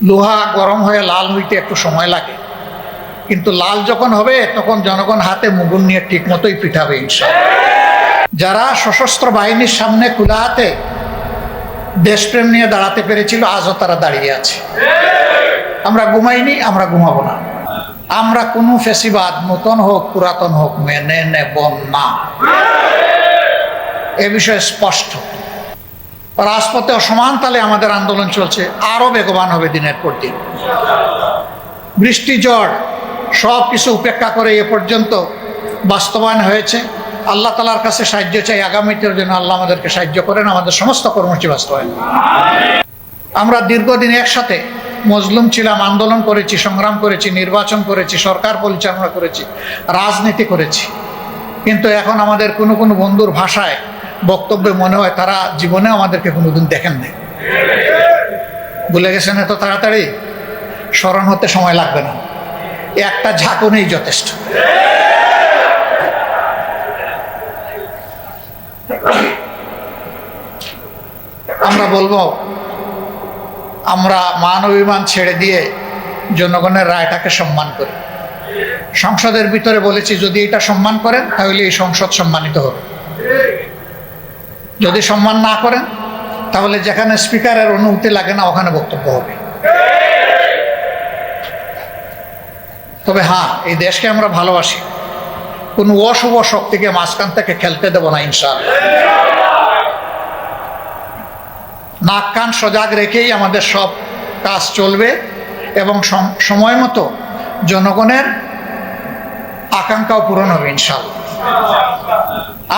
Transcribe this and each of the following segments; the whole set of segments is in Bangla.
লোহা গরম হয়ে লাল হইতে একটু সময় লাগে, কিন্তু লাল যখন হবে তখন জনগণ হাতে মুগুর নিয়ে ঠিক মতোই পিঠাবে ইনশাআল্লাহ। যারা সশস্ত্র বাহিনীর সামনে খোলা হাতে দেশপ্রেম নিয়ে দাঁড়াতে পেরেছিল, আজও তারা দাঁড়িয়ে আছে। আমরা ঘুমাইনি, আমরা ঘুমাবো না। আমরা কোনো ফেসিবাদ নতুন হোক পুরাতন হোক মেনে নেব না, এ বিষয়ে স্পষ্ট। রাজপথে অসমান তালে আমাদের আন্দোলন চলছে, আরো বেগবান হবে দিনের পর দিন। বৃষ্টি ঝড় সব কিছু উপেক্ষা করে এ পর্যন্ত বাস্তবায়ন হয়েছে। আল্লাহ তাআলার কাছে সাহায্য চাই, আগামীতের জন্য আল্লাহ আমাদেরকে সাহায্য করেন, আমাদের সমস্ত কর্মসূচি বাস্তবায়ন। আমরা দীর্ঘদিন একসাথে মজলুম ছিলাম, আন্দোলন করেছি, সংগ্রাম করেছি, নির্বাচন করেছি, সরকার পরিচালনা করেছি, রাজনীতি করেছি, কিন্তু এখন আমাদের কোনো কোনো বন্ধুর ভাষায় বক্তব্যে মনে হয় তারা জীবনে আমাদেরকে কোনোদিন দেখেন নাই। ভুলে গেছেন এত তাড়াতাড়ি? স্মরণ হতে সময় লাগবে না, একটা ঝাঁকুনেই যথেষ্ট। আমরা বলবো, আমরা মান অভিমান ছেড়ে দিয়ে জনগণের রায়টাকে সম্মান করি। সংসদের ভিতরে বলেছি, যদি এটা সম্মান করেন তাহলে এই সংসদ সম্মানিত হবে, যদি সম্মান না করেন তাহলে যেখানে স্পিকারের অনুমতি লাগে না ওখানে বক্তব্য হবে। তবে হ্যাঁ, এই দেশকে আমরা ভালোবাসি, কোনো অশুভ শক্তিকে মাঝখান থেকে খেলতে দেব না ইনশাআল্লাহ। নাক কান সজাগ রেখেই আমাদের সব কাজ চলবে এবং সময় মতো জনগণের আকাঙ্ক্ষাও পূরণ হবে ইনশাআল্লাহ।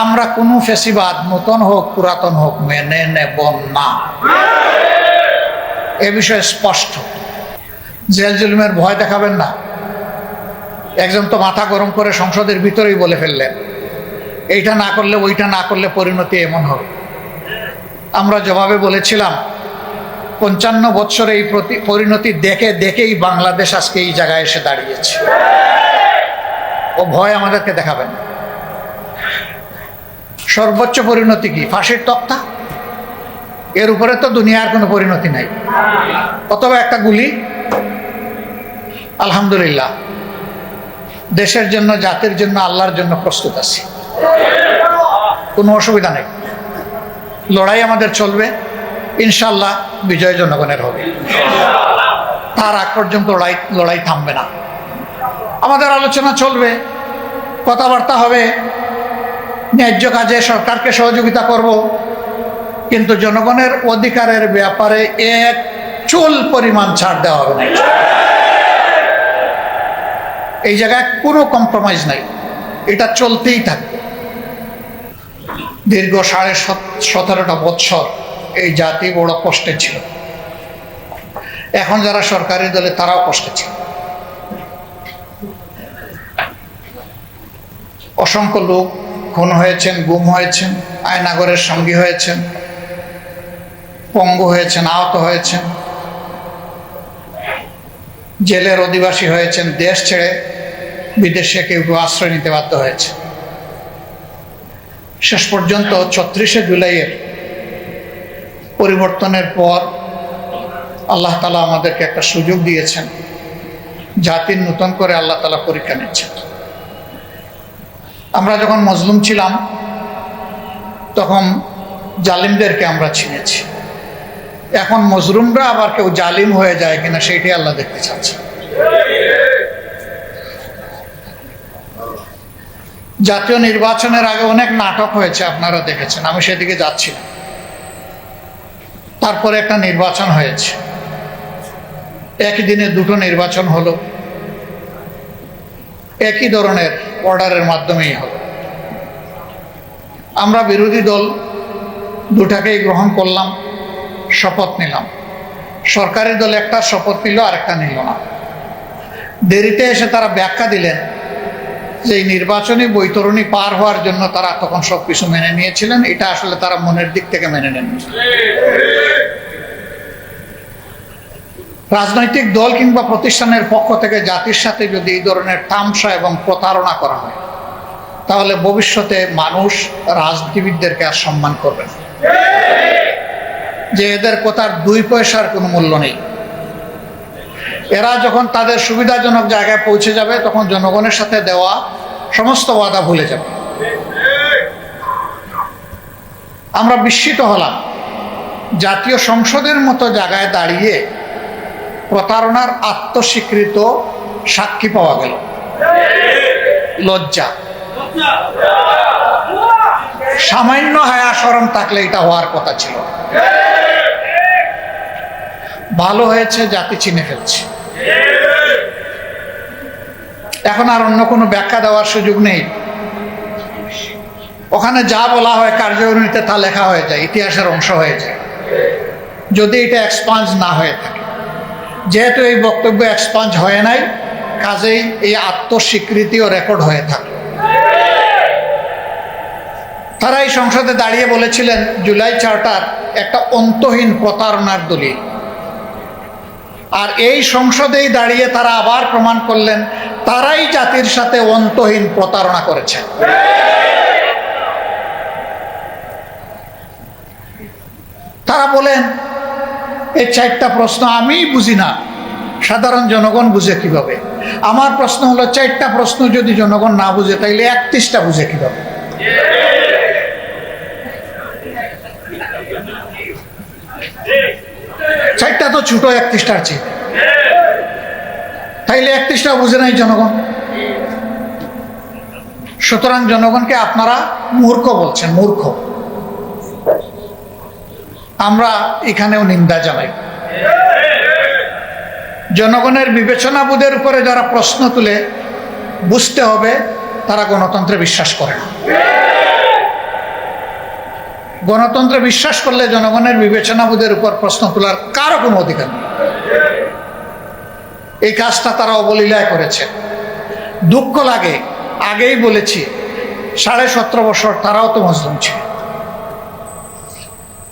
আমরা কোনো ফেসিবাদ নতুন হোক পুরাতন হোক মেনে নেব না, এ বিষয়ে স্পষ্ট। জেল জুলুমের ভয় দেখাবেন না। একজন তো মাথা গরম করে সংসদের ভিতরেই বলে ফেললেন, এইটা না করলে ওইটা না করলে পরিণতি এমন হবে। আমরা জবাবে বলেছিলাম, 55 বছরে এই পরিণতি দেখে দেখেই বাংলাদেশ আজকে এই জায়গায় এসে দাঁড়িয়েছে। ও ভয় আমাদেরকে দেখাবেন। সর্বোচ্চ পরিণতি কি? ফাঁসির তক্তা। এর উপরে তো দুনিয়ার কোনো পরিণতি নাই, অথবা একটা গুলি। আলহামদুলিল্লাহ, দেশের জন্য, জাতির জন্য, আল্লাহর জন্য প্রস্তুত আছি, কোনো অসুবিধা নেই। লড়াই আমাদের চলবে, ইনশাআল্লাহ বিজয় জনগণের হবে। তার আগ পর্যন্ত লড়াই থামবে না। আমাদের আলোচনা চলবে, কথাবার্তা হবে, ন্যায্য কাজে সরকারকে সহযোগিতা করব, কিন্তু জনগণের অধিকারের ব্যাপারে এক চুল পরিমাণ ছাড় দেওয়া হবে না। এই জায়গায় কোনো কম্প্রোমাইজ নাই, এটা চলতেই থাকবে। দীর্ঘ 17.5 বছর এই জাতি বড় কষ্টে ছিল। এখন যারা সরকারি দলে তারাও কষ্টে ছিল। অসংখ্য লোক খুন হয়েছেন, গুম হয়েছেন, আয়নাগরের সঙ্গী হয়েছেন, পঙ্গু হয়েছেন, আহত হয়েছেন, জেলের অধিবাসী হয়েছেন, দেশ ছেড়ে বিদেশে কেউ কেউ আশ্রয় নিতে বাধ্য হয়েছে। শেষ পর্যন্ত 34শে জুলাইয়ের পরিবর্তনের পর আল্লাহ তাআলা আমাদেরকে একটা সুযোগ দিয়েছেন, জাতির নতুন করে আল্লাহ তাআলা পরীক্ষা নিচ্ছেন। আমরা যখন মজলুম ছিলাম তখন জালিমদেরকে আমরা চিনেছি, এখন মজলুমরা আবার কেউ জালিম হয়ে যায় কিনা সেইটাই আল্লাহ দেখতে চাচ্ছে। জাতীয় নির্বাচনের আগে অনেক নাটক হয়েছে, আপনারা দেখেছেন, আমি সেদিকে যাচ্ছি না। তারপরে একটা নির্বাচন হয়েছে, একই দিনে দুটো নির্বাচন হলো, একই ধরনের অর্ডারের মাধ্যমেই হলো। আমরা বিরোধী দল দুটাকেই গ্রহণ করলাম, শপথ নিলাম। সরকারি দল একটা শপথ নিল, আর একটা নিল না। দেরিতে এসে তারা ব্যাখ্যা দিলেন যে এই নির্বাচনী বৈতরণী পার হওয়ার জন্য তারা তখন সবকিছু মেনে নিয়েছিলেন, এটা আসলে তারা মনের দিক থেকে মেনে নেন। রাজনৈতিক দল কিংবা প্রতিষ্ঠানের পক্ষ থেকে জাতির সাথে যদি এই ধরনের তামসা এবং প্রতারণা করা হয়, তাহলে ভবিষ্যতে মানুষ রাজনীতিবিদদেরকে আর সম্মান করবে না, যে এদের কথার 2 পয়সার কোনো মূল্য নেই। এরা যখন তাদের সুবিধাজনক জায়গায় পৌঁছে যাবে তখন জনগণের সাথে দেওয়া সমস্ত ওয়াদা ভুলে যাবে। আমরা বিস্মিত হলাম, জাতীয় সংসদের মতো জায়গায় দাঁড়িয়ে প্রতারণার আত্মস্বীকৃত সাক্ষী পাওয়া গেল। লজ্জা, সামান্য হায়া শরম থাকলে এটা হওয়ার কথা ছিল। ভালো হয়েছে জাতি চিনে ফেলছে, এখন আর অন্য কোনো ব্যাখ্যা দেওয়ার সুযোগ নেই। ওখানে যা বলা হয় কার্যকরীতে তা লেখা হয়ে যায়, ইতিহাসের অংশ হয়ে যায়, যদি এটা এক্সপাঞ্জ না হয়ে থাকে। যেহেতু এই বক্তব্য এক্সপাঞ্জ হয়ে নাই, কাজেই এই আত্মস্বীকৃতিও রেকর্ড হয়ে থাকে। তারা এই সংসদে দাঁড়িয়ে বলেছিলেন জুলাই চার্টার একটা অন্তহীন প্রতারণার দলিল, আর এই সংসদেই দাঁড়িয়ে তারা আবার প্রমাণ করলেন তারাই জাতির সাথে অন্তহীন প্রতারণা করেছেন। তারা বলেন এই 4টা প্রশ্ন আমি বুঝি না, সাধারণ জনগণ বুঝে কিভাবে? আমার প্রশ্ন হলো 4টা প্রশ্ন যদি জনগণ না বুঝে তাইলে 31টা বুঝে কিভাবে? চারটা তো ছোট 31টার চেয়ে, তাইলে 31টা বুঝে নাই জনগণ। সুতরাং জনগণকে আপনারা মূর্খ বলছেন, মূর্খ। আমরা এখানেও নিন্দা জানাই। জনগণের বিবেচনাবোধের উপরে যারা প্রশ্ন তুলে, বুঝতে হবে তারা গণতন্ত্রে বিশ্বাস করে না। গণতন্ত্রে বিশ্বাস করলে জনগণের বিবেচনাবোধের উপর প্রশ্ন তোলার কারো কোনো অধিকার নেই। এই কাজটা তারা অবলীলায় করেছে। দুঃখ লাগে, আগেই বলেছি 17.5 বছর তারাও তো মজলুম ছিল,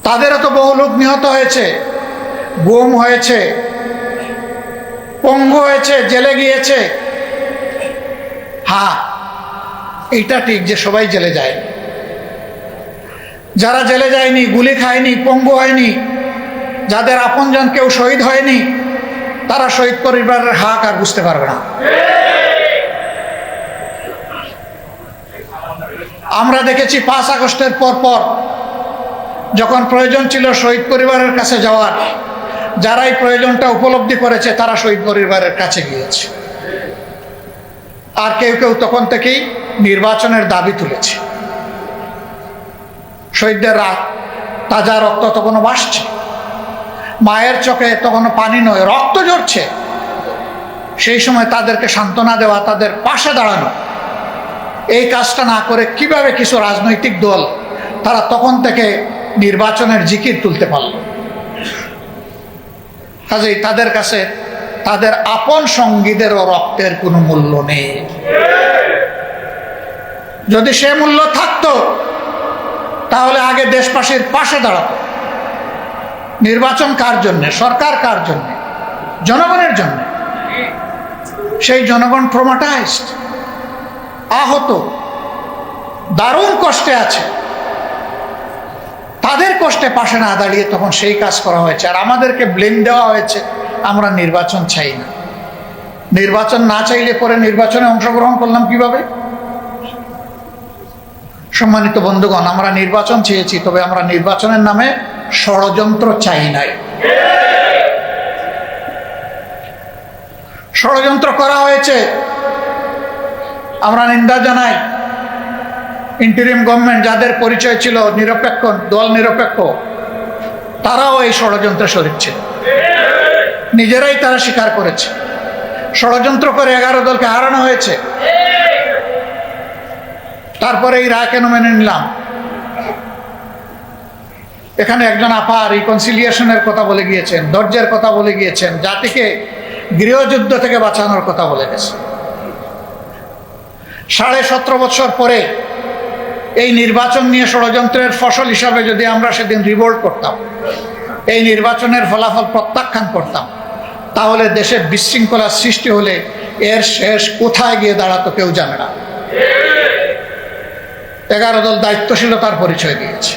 তাদেরও তো বহু লোক নিহত হয়েছে, গুম হয়েছে, পঙ্গু হয়েছে, জেলে গিয়েছে। হ্যাঁ, এইটা ঠিক যে সবাই জেলে যায়। যারা জেলে যায়নি, গুলি খায়নি, পঙ্গু হয়নি, যাদের আপনজন কেউ শহীদ হয়নি, তারা শহীদ পরিবারের হাক আর বুঝতে পারবে না। আমরা দেখেছি 5 আগস্টের পর যখন প্রয়োজন ছিল শহীদ পরিবারের কাছে যাওয়ার, যারা এই প্রয়োজনটা উপলব্ধি করেছে তারা শহীদ পরিবারের কাছে গিয়েছে। আর কেউ কেউ তখন থেকেই নির্বাচনের দাবি তুলেছে। শহীদদের তাজা রক্ত তখনও ভাসছে, মায়ের চোখে তখনও পানি নয়, রক্ত ঝরছে। সেই সময় তাদেরকে সান্ত্বনা দেওয়া, তাদের পাশে দাঁড়ানো, এই কাজটা না করে কিভাবে কিছু রাজনৈতিক দল তারা তখন থেকে নির্বাচনের জিকির তুলতে পারল? কাজেই তাদের কাছে তাদের আপন সঙ্গীদেরও রক্তের কোনো মূল্য নেই। যদি সে মূল্য থাকতো তাহলে আগে দেশবাসীর পাশে দাঁড়াতো। নির্বাচন কার জন্যে? সরকার কার জন্যে? জনগণের জন্য। সেই জনগণ ট্রমাটাইজড, আহত, দারুণ কষ্টে আছে। তাদের কষ্টে পাশে না দাঁড়িয়ে তখন সেই কাজ করা হয়েছে, আর আমাদেরকে ব্লেম দেওয়া হয়েছে আমরা নির্বাচন চাই না। নির্বাচন না চাইলে পরে নির্বাচনে অংশগ্রহণ করলাম কিভাবে? সম্মানিত বন্ধুগণ, আমরা নির্বাচন চেয়েছি, তবে আমরা নির্বাচনের নামে ষড়যন্ত্র চাই নাই। ষড়যন্ত্র করা হয়েছে, আমরা নিন্দা জানাই। ইন্টারিম গভর্নমেন্ট যাদের পরিচয় ছিল নিরপেক্ষ, দল নিরপেক্ষ, তারাও এই ষড়যন্ত্রে শরীক ছিল, নিজেরাই তারা স্বীকার করেছে। ষড়যন্ত্র করে 11 দলকে হারানো হয়েছে। তারপরে এই রায় কেন মেনে নিলাম? এখানে একজন আপা রিকনসিলিয়েশনের কথা বলে গিয়েছেন, ধৈর্যের কথা বলে গিয়েছেন, জাতিকে গৃহযুদ্ধ থেকে বাঁচানোর কথা বলে গেছে। 17.5 বছর পরে এই নির্বাচন নিয়ে ষড়যন্ত্রের ফসল হিসাবে যদি আমরা সেদিন রিভোল্ট করতাম, এই নির্বাচনের ফলাফল প্রত্যাখ্যান করতাম, তাহলে দেশে বিশৃঙ্খলার সৃষ্টি হলে এর শেষ কোথায় গিয়ে দাঁড়াতো কেউ জানে না। 11 দল দায়িত্বশীলতার পরিচয় দিয়েছে,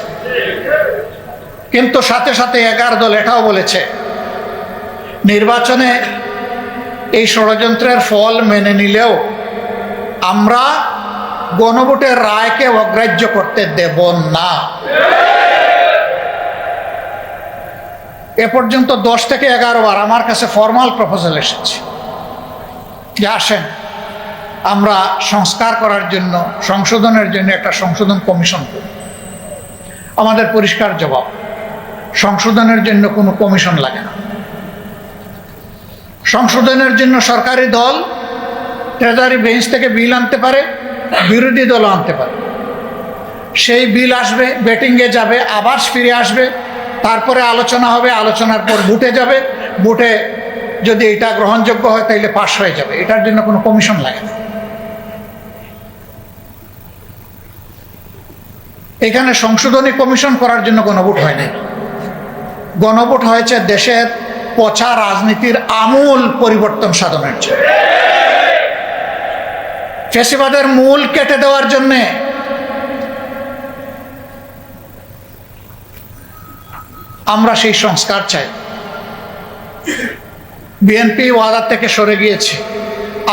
কিন্তু সাথে সাথে 11 দল এটাও বলেছে নির্বাচনে এই ষড়যন্ত্রের ফল মেনে নিলেও আমরা গণভোটের রায়কে অগ্রাহ্য করতে দেব না। এ পর্যন্ত 10 থেকে 11 বার আমার কাছে ফরমাল প্রপোজাল এসেছে যে আসেন আমরা সংস্কার করার জন্য, সংশোধনের জন্য একটা সংশোধন কমিশন করি। আমাদের পরিষ্কার জবাব, সংশোধনের জন্য কোনো কমিশন লাগে না। সংশোধনের জন্য সরকারি দল ট্রেজারি বেঞ্চ থেকে বিল আনতে পারে, বিরোধী দলও আনতে পারে। সেই বিল আসবে, ব্যাটিংয়ে যাবে, আবার ফিরে আসবে, তারপরে আলোচনা হবে, আলোচনার পর ভোটে যাবে, ভোটে যদি এটা গ্রহণযোগ্য হয় তাহলে পাশ হয়ে যাবে। এটার জন্য কোনো কমিশন লাগে না। এখানে সংশোধনী কমিশন করার জন্য গণভোট হয় নাই। গণভোট হয়েছে দেশের পচা রাজনীতির আমূল পরিবর্তন সাধনের জন্য, ফ্যাসিবাদের মূল কেটে দেওয়ার জন্যে। আমরা সেই সংস্কার চাই। বিএনপি ওয়াদা থেকে সরে গিয়েছে।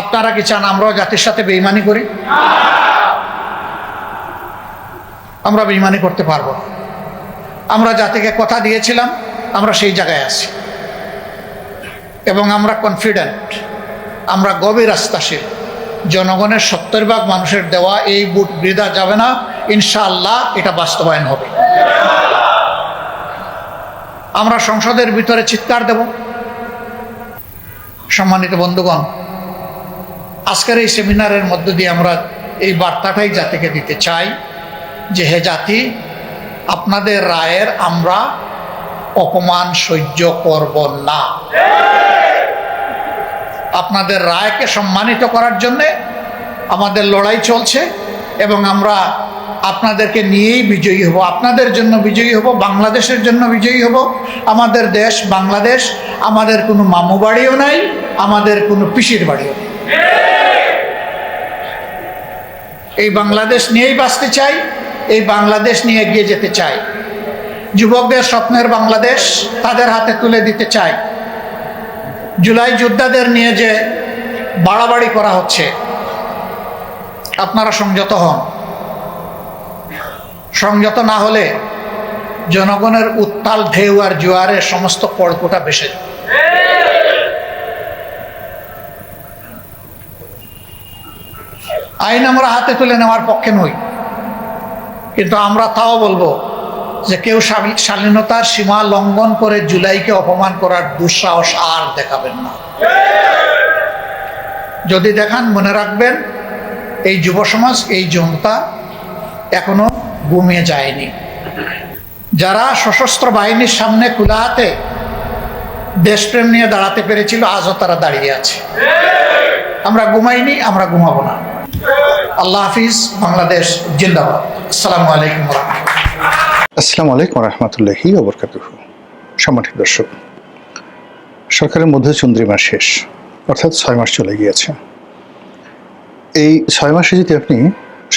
আপনারা কি চান আমরাও জাতির সাথে বেঈমানি করি? আমরা বেঈমানি করতে পারবো না। আমরা জাতিকে কথা দিয়েছিলাম, আমরা সেই জায়গায় আছি এবং আমরা কনফিডেন্ট, আমরা গভীর আস্থাশীল। জনগণের 70% মানুষের দেওয়া এই ভোট বৃথা যাবে না, ইনশাআল্লাহ এটা বাস্তবায়ন হবে। আমরা সংসদের ভিতরে চিৎকার দেব। সম্মানিত বন্ধুগণ, আজকের এই সেমিনারের মধ্য দিয়ে আমরা এই বার্তাটাই জাতিকে দিতে চাই যে হে জাতি, আপনাদের রায়ের আমরা অপমান সহ্য করব না। আপনাদের রায়কে সম্মানিত করার জন্যে আমাদের লড়াই চলছে এবং আমরা আপনাদেরকে নিয়েই বিজয়ী হব, আপনাদের জন্য বিজয়ী হব, বাংলাদেশের জন্য বিজয়ী হব। আমাদের দেশ বাংলাদেশ, আমাদের কোনো মামু বাড়িও নাই, আমাদের কোনো পিসির বাড়িও নেই। এই বাংলাদেশ নিয়েই বাঁচতে চাই, এই বাংলাদেশ নিয়ে এগিয়ে যেতে চাই। যুবকদের স্বপ্নের বাংলাদেশ তাদের হাতে তুলে দিতে চাই। জুলাই যোদ্ধাদের নিয়ে যে বাড়াবাড়ি করা হচ্ছে, আপনারা সংযত হন। সংযত না হলে জনগণের উত্তাল ঢেউ আর জোয়ারে সমস্ত কড়কোটা ভেসে যাবে। আইন আমরা হাতে তুলে নেওয়ার পক্ষে নই, কিন্তু আমরা তাও বলবো যে কেউ শালীনতার সীমা লঙ্ঘন করে জুলাইকে অপমান করার দুঃসাহস আর দেখাবেন না। যদি দেখান, মনে রাখবেন এই যুব সমাজ, এই জনতা এখনো ঘুমিয়ে যায়নি। যারা সশস্ত্র বাহিনীর সামনে খোলা হাতে দেশপ্রেম নিয়ে দাঁড়াতে পেরেছিল, আজও তারা দাঁড়িয়ে আছে। আমরা ঘুমাইনি, আমরা ঘুমাবো না। আল্লাহ হাফিজ। বাংলাদেশ জিন্দাবাদ। আসসালামু আলাইকুম ওয়া রাহমাতুল্লাহ। আসসালামু আলাইকুম ওয়া রাহমাতুল্লাহি ওয়া বারাকাতুহু। সম্মানিত দর্শক, সরকারের মধ্যে চন্দ্রিমা শেষ, অর্থাৎ 6 মাস চলে গিয়েছে। এই 6 মাসে যদি আপনি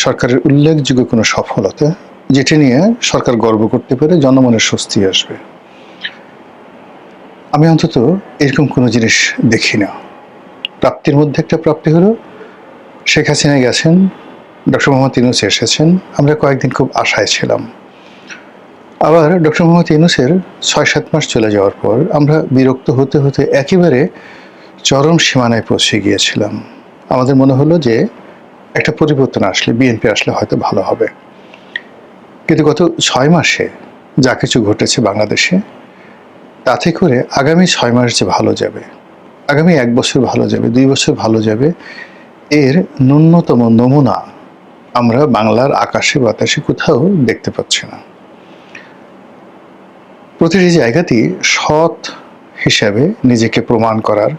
সরকারের উল্লেখযোগ্য কোনো সফলতা, যেটি নিয়ে সরকার গর্ব করতে পারে, জনমনের স্বস্তি আসবে, আমি অন্তত এরকম কোনো জিনিস দেখি না। প্রাপ্তির মধ্যে একটা প্রাপ্তি হলো শেখ হাসিনা গেছেন, ডক্টর মোহাম্মদ ইউনূস এসেছেন। আমরা কয়েকদিন খুব আশায় ছিলাম। আবার ডক্টর মোহাম্মদ ইউনূসের 6-7 মাস চলে যাওয়ার পর আমরা বিরক্ত হতে হতে একেবারে চরম সীমানায় পৌঁছে গিয়েছিলাম। আমাদের মনে হলো যে একটা পরিবর্তন আসলে, বিএনপি আসলে হয়তো ভালো হবে। কিন্তু গত 6 মাসে যা কিছু ঘটেছে বাংলাদেশে, তাতে করে আগামী 6 মাস যে ভালো যাবে, আগামী 1 বছর ভালো যাবে, 2 বছর ভালো যাবে, এর ন্যূনতম নমুনা আমরা বাংলার আকাশে বাতাসে কোথাও দেখতে পাচ্ছি না। প্রতিটি জায়গাতেই সৎ হিসাবে নিজেকে প্রমাণ করার,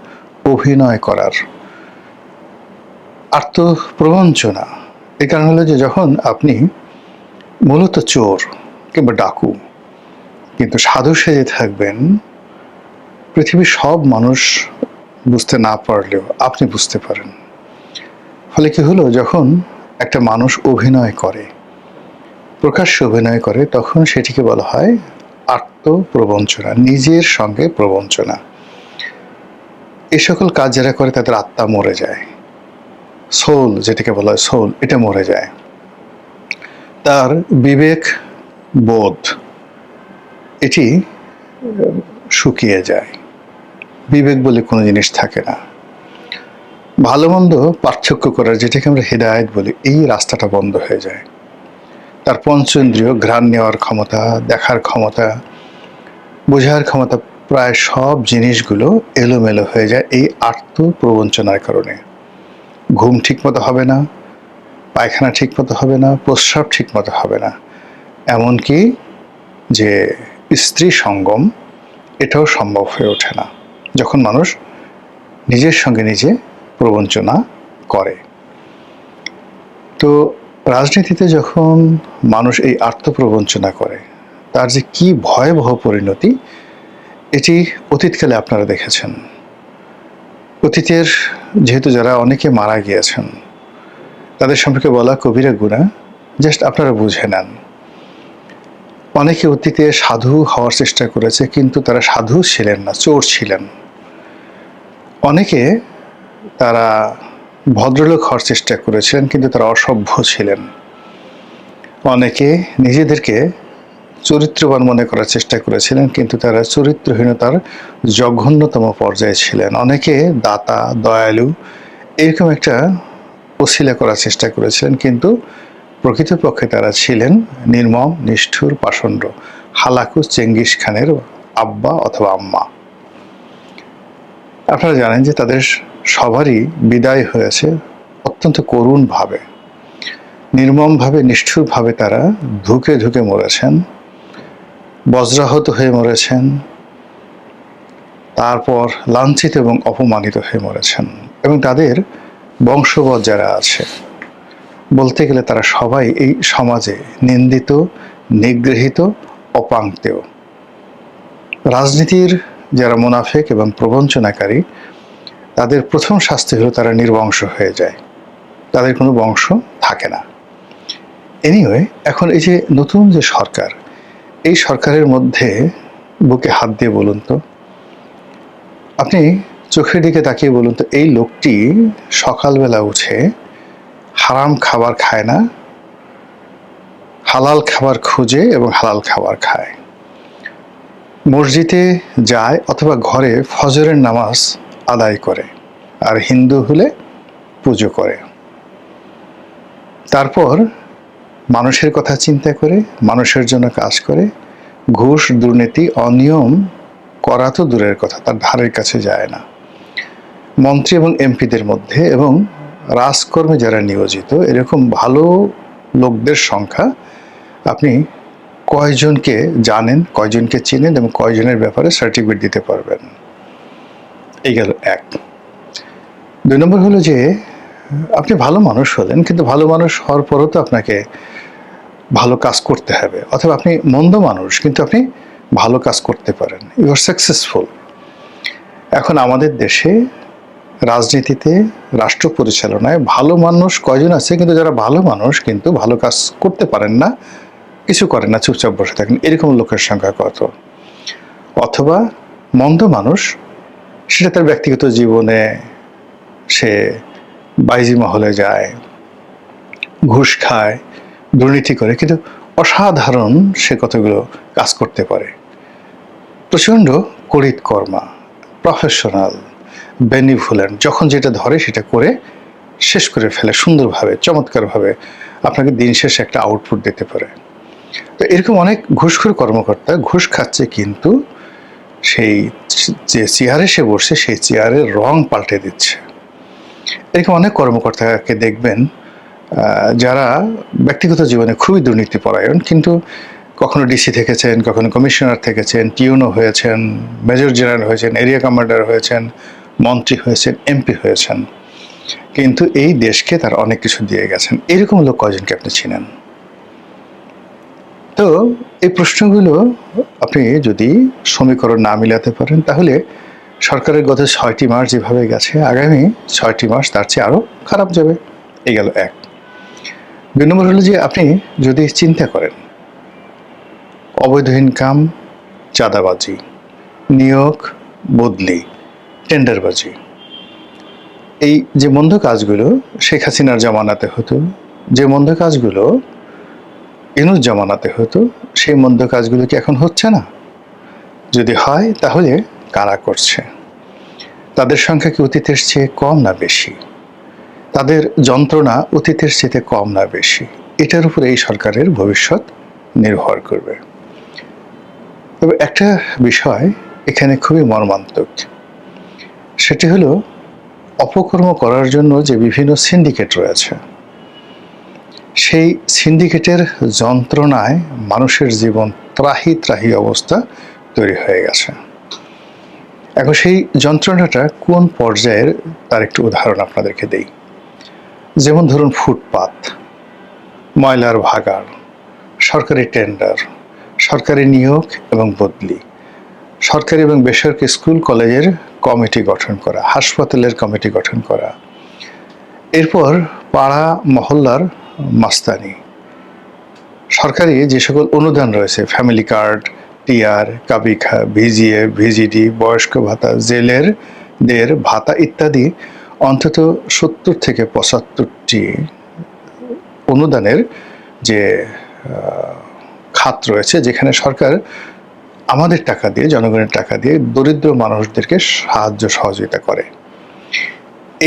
অভিনয় করার আত্মপ্রবঞ্চনা। এই কারণ হলো যে যখন আপনি মূলত চোর কিংবা ডাকু কিন্তু সাধু সেজে থাকবেন, পৃথিবীর সব মানুষ বুঝতে না পারলেও আপনি বুঝতে পারেন। ফলে কি হলো, যখন একটা মানুষ অভিনয় করে, প্রকাশ্যে অভিনয় করে, তখন সেটিকে বলা হয় আত্মপ্রবঞ্চনা, নিজের সঙ্গে প্রবঞ্চনা। এই সকল কাজ যারা করে তাদের আত্মা মরে যায়, সোল যেটাকে বলা হয় সোল, এটা মরে যায়। তার বিবেক বোধ এটি শুকিয়ে যায়, বিবেক বলে কোনো জিনিস থাকে না। ভালো মন্দ পার্থক্য করার, যেটাকে আমরা হেদায়েত বলি, এই রাস্তাটা বন্ধ হয়ে যায়। তার পঞ্চেন্দ্রিয়, ঘ্রাণ নেওয়ার ক্ষমতা, দেখার ক্ষমতা, বোঝার ক্ষমতা, প্রায় সব জিনিসগুলো এলোমেলো হয়ে যায় এই আত্ম প্রবঞ্চনার কারণে। ঘুম ঠিকমতো হবে না, পায়খানা ঠিকমতো হবে না, প্রস্রাব ঠিকমতো হবে না, এমনকি যে স্ত্রী সঙ্গম এটাও সম্ভব হয়ে ওঠে না যখন মানুষ নিজের সঙ্গে নিজে প্রবঞ্চনা করে। তো রাজনীতিতে যখন মানুষ এই আত্মপ্রবঞ্চনা করে, তার যে কি ভয়াবহ পরিণতি, এটি অতীতকালে আপনারা দেখেছেন। অতীতের যেহেতু যারা অনেকে মারা গিয়েছেন, তাদের সম্পর্কে বলা কবিরা গুণা, জাস্ট আপনারা বুঝে নেন। অনেকে অতীতে সাধু হওয়ার চেষ্টা করেছে, কিন্তু তারা সাধু ছিলেন না, চোর ছিলেন। অনেকে তারা ভদ্রলোক হওয়ার চেষ্টা করেছিলেন, কিন্তু তারা অসভ্য ছিলেন। অনেকে নিজেদেরকে চরিত্রবান মনে করার চেষ্টা করেছিলেন, কিন্তু তারা চরিত্রহীনতার জঘন্যতম পর্যায়ে ছিলেন। অনেকে দাতা, দয়ালু এরকম একটা ওসিলা করার চেষ্টা করেছিলেন, কিন্তু প্রকৃতপক্ষে তারা ছিলেন নির্মম, নিষ্ঠুর, পাষণ্ড, হালাকু চেঙ্গিস খানের আব্বা অথবা আম্মা। আপনারা জানেন যে তাদের সবারই বিদায় হয়েছে অত্যন্ত করুণভাবে, নির্মমভাবে, নিষ্ঠুরভাবে। তারা ধুকে ধুকে মরেছেন, বজ্রাহত হয়ে মরেছেন, তারপর লাঞ্ছিত এবং অপমানিত হয়ে মরেছেন। এবং তাদের বংশবৎ যারা আছে, বলতে গেলে তারা সবাই এই সমাজে নিন্দিত, নিগৃহীত, অপাঙ্ক্তেয়। রাজনীতির যারা মুনাফেক এবং প্রবঞ্চনাকারী, তাদের প্রথম শাস্তি হলো তারা নির্বংশ হয়ে যায়, তাদের কোনো বংশ থাকে না। এনিওয়ে, এখন এই যে নতুন যে সরকার, এই সরকারের মধ্যে বুকে হাত দিয়ে বলুন তো, আপনি চোখের দিকে তাকিয়ে বলুন তো, এই লোকটি সকালবেলা উঠে হারাম খাবার খায় না, হালাল খাবার খুঁজে এবং হালাল খাবার খায়, মসজিদে যায় অথবা ঘরে ফজরের নামাজ আদায় করে, আর হিন্দু হলে পুজো করে। তারপর মানুষের কথা চিন্তা করে, মানুষের জন্য কাজ করে। ঘুষ, দুর্নীতি, অনিয়ম করা তো দূরের কথা, তার ধারের কাছে যায় না। মন্ত্রী এবং এমপিদের মধ্যে এবং রাজকর্মে যারা নিয়োজিত, এরকম ভালো লোকদের সংখ্যা আপনি কয়জনকে জানেন, কয়জনকে চিনেন এবং কয়জনের ব্যাপারে সার্টিফিকেট দিতে পারবেন? এই গেল এক। 2 নম্বর হলো যে আপনি ভালো মানুষ হলেন, কিন্তু ভালো মানুষ হওয়ার পরও তো আপনাকে ভালো কাজ করতে হবে। অথবা আপনি মন্দ মানুষ, কিন্তু আপনি ভালো কাজ করতে পারেন, ইউ আর সাকসেসফুল। এখন আমাদের দেশে রাজনীতিতে, রাষ্ট্র পরিচালনায় ভালো মানুষ কয়জন আছে, কিন্তু যারা ভালো মানুষ কিন্তু ভালো কাজ করতে পারেন না, কিছু করেন না, চুপচাপ বসে থাকেন, এরকম লোকের সংখ্যা কত? অথবা মন্দ মানুষ, সেটা তার ব্যক্তিগত জীবনে সে বাইজি মহলে যায়, ঘুষ খায়, দুর্নীতি করে, কিন্তু অসাধারণ সে কতগুলো কাজ করতে পারে। প্রচণ্ড করিতকর্মা, প্রফেশনাল, বেনিভোলেন্ট, যখন যেটা ধরে সেটা করে শেষ করে ফেলে সুন্দরভাবে, চমৎকারভাবে, আপনাকে দিন শেষে একটা আউটপুট দিতে পারে। তো এরকম অনেক ঘুষখোর কর্মকর্তা ঘুষ খাচ্ছে, কিন্তু সেই যে চেয়ারে সে বসছে সেই চেয়ারের রং পাল্টে দিচ্ছে। এরকম অনেক কর্মকর্তাকে দেখবেন যারা ব্যক্তিগত জীবনে খুবই দুর্নীতিপরায়ণ, কিন্তু কখনো ডিসি থেকেছেন, কখনো কমিশনার থেকেছেন, টিউনো হয়েছেন, মেজর জেনারেল হয়েছেন, এরিয়া কমান্ডার হয়েছেন, মন্ত্রী হয়েছেন, এমপি হয়েছেন, কিন্তু এই দেশকে তার অনেক কিছু দিয়ে গেছেন। এরকম লোক কয়জনকে আপনি চিনেন? তো এই প্রশ্নগুলো আপনি যদি সমীকরণ না মিলাতে পারেন, তাহলে সরকারের গত 6টি মাস যেভাবে গেছে, আগামী 6টি মাস তার চেয়ে আরও খারাপ যাবে। এই গেল এক। 2 নম্বর হলো যে আপনি যদি চিন্তা করেন, অবৈধ ইনকাম, চাঁদাবাজি, নিয়োগ বদলি, টেন্ডারবাজি, এই যে মন্দ কাজগুলো শেখ হাসিনার জামানাতে হতো, যে মন্দ কাজগুলো ইউনূস জামানাতে হতো, সেই মন্দ কাজগুলো কি এখন হচ্ছে না? যদি হয় তাহলে কারা করছে? তাদের সংখ্যা কি অতীতের চেয়ে কম না বেশি? তাদের যন্ত্রণা অতীতের চেয়ে কম না বেশি? এটার উপরে এই সরকারের ভবিষ্যৎ নির্ভর করবে। তবে একটা বিষয় এখানে খুবই মর্মান্তিক, সেটি হলো অপকর্ম করার জন্য যে বিভিন্ন সিন্ডিকেট রয়েছে, সেই সিন্ডিকেটের যন্ত্রণায় মানুষের জীবন ত্রাহি ত্রাহি অবস্থা তৈরি হয়ে গেছে। এখন সেই যন্ত্রণাটা কোন পর্যায়ের তার একটু উদাহরণ আপনাদেরকে দেই। যেমন ধরুন ফুটপাত, ময়লার ভাগাড়, সরকারি টেন্ডার, সরকারি নিয়োগ এবং বদলি, সরকারি এবং বেসরকারি স্কুল কলেজের কমিটি গঠন করা, হাসপাতালের কমিটি গঠন করা, এরপর পাড়া মহল্লার মাস্তানি, সরকারি যে সকল অনুদান রয়েছে, ফ্যামিলি কার্ড, টিআর, কাবিখা, ভিজিএ, ভিজিডি, বয়স্ক ভাতা, জেলের দের ভাতা ইত্যাদি অন্তত 70 থেকে 75টি অনুদানের যে খাত রয়েছে, যেখানে সরকার আমাদের টাকা দিয়ে, জনগণের টাকা দিয়ে দরিদ্র মানুষদেরকে সাহায্য সহযোগিতা করে।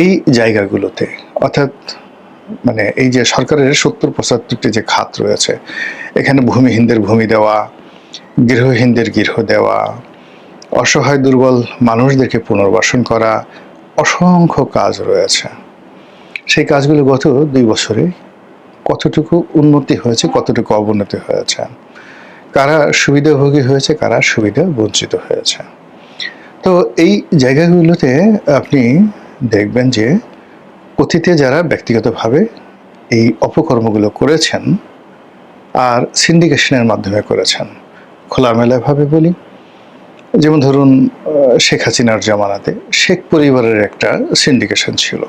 এই জায়গাগুলোতে অর্থাৎ মানে এই যে সরকারের 70-75টি যে খাত রয়েছে, এখানে ভূমিহীনদের ভূমি দেওয়া, গৃহহীনদের গৃহ দেওয়া, অসহায় দুর্বল মানুষদেরকে পুনর্বাসন করা, অসংখ্য কাজ রয়েছে। সেই কাজগুলো গত 2 বছরে কতটুকু উন্নতি হয়েছে, কতটুকু অবনতি হয়েছে, কারা সুবিধাভোগী হয়েছে, কারা সুবিধা বঞ্চিত হয়েছে। তো এই জায়গাগুলোতে আপনি দেখবেন যে অতীতে যারা ব্যক্তিগতভাবে এই অপকর্মগুলো করেছেন আর সিন্ডিকেশনের মাধ্যমে করেছেন, খোলামেলাভাবে বলি, যেমন ধরুন শেখ হাসিনার জামানাতে শেখ পরিবারের একটা সিন্ডিকেশন ছিল।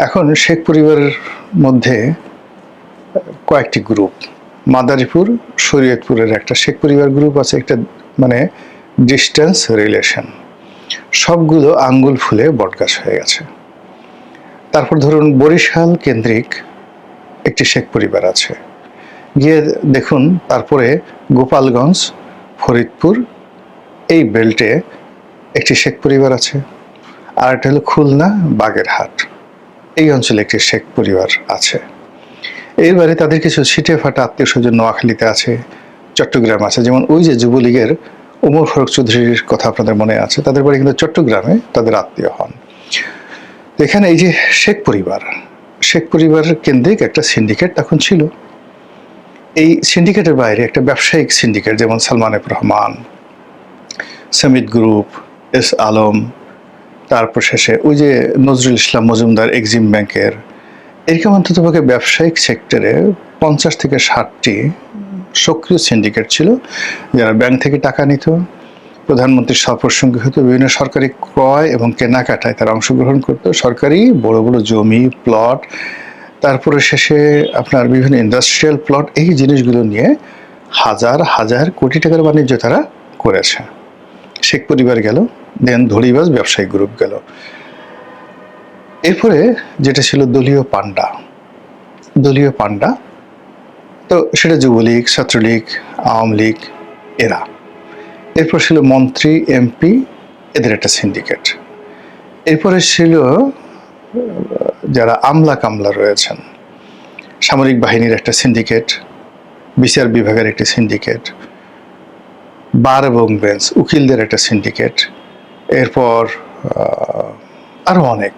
এখন শেখ পরিবারের মধ্যে কয়েকটি গ্রুপ, মাদারীপুর, শরীয়তপুরের একটা শেখ পরিবার গ্রুপ আছে, একটা মানে ডিস্টেন্স রিলেশন, সবগুলো আঙ্গুল ফুলে বটগাছ হয়ে গেছে। তারপর ধরুন বরিশাল কেন্দ্রিক একটি শেখ পরিবার আছে, গিয়ে দেখুন তারপরে গোপালগঞ্জ, ফরিদপুর এই বেল্টে একটি শেখ পরিবার আছে, আর একটা হলো খুলনা, বাগেরহাট এই অঞ্চলে একটি শেখ পরিবার আছে। এরবারে তাদের কিছু ছিটে ফাটা আত্মীয় স্বজন নোয়াখালীতে আছে, চট্টগ্রাম আছে। যেমন ওই যে যুবলীগের ওমর ফারুক চৌধুরীর কথা আপনাদের মনে আছে, তাদের বাড়ি কিন্তু চট্টগ্রামে, তাদের আত্মীয় হন। এখানে এই যে শেখ পরিবার কেন্দ্রিক একটা সিন্ডিকেট তখন ছিল। এই সিন্ডিকেটের বাইরে একটা ব্যবসায়িক সিন্ডিকেট, যেমন Salman F Rahman, summit group, S Alam, তারপর শেষে ওই যে নজরুল ইসলাম মজুমদার এক্সিম ব্যাংকের, এরকম অন্ততপক্ষে ব্যবসায়িক সেক্টরে 50 থেকে 60টি সক্রিয় সিন্ডিকেট ছিল, যারা ব্যাংক থেকে টাকা নিত, প্রধানমন্ত্রীর সফরসঙ্গী হতো, বিভিন্ন সরকারি ক্রয় এবং কেনাকাটায় তারা অংশগ্রহণ করত, সরকারি বড় বড় জমি, প্লট, তারপরে শেষে আপনার বিভিন্ন ইন্ডাস্ট্রিয়াল প্লট, এই জিনিসগুলো নিয়ে হাজার হাজার কোটি টাকার বাণিজ্য তারা করেছে। শেখ পরিবার গেল, দেন ধড়িবাজ ব্যবসায়িক গ্রুপ গেল। এরপরে যেটা ছিল দলীয় পান্ডা, তো সেটা যুবলীগ, ছাত্রলীগ, আওয়ামী লীগ এরা। এরপর ছিল মন্ত্রী, এমপি, এদের একটা সিন্ডিকেট। এরপরে ছিল যারা আমলা কামলা রয়েছেন, সামরিক বাহিনীর একটা সিন্ডিকেট, বিচার বিভাগের একটা সিন্ডিকেট, বার এবং বেঞ্চ, উকিলদের একটা সিন্ডিকেট, এরপর আরো অনেক।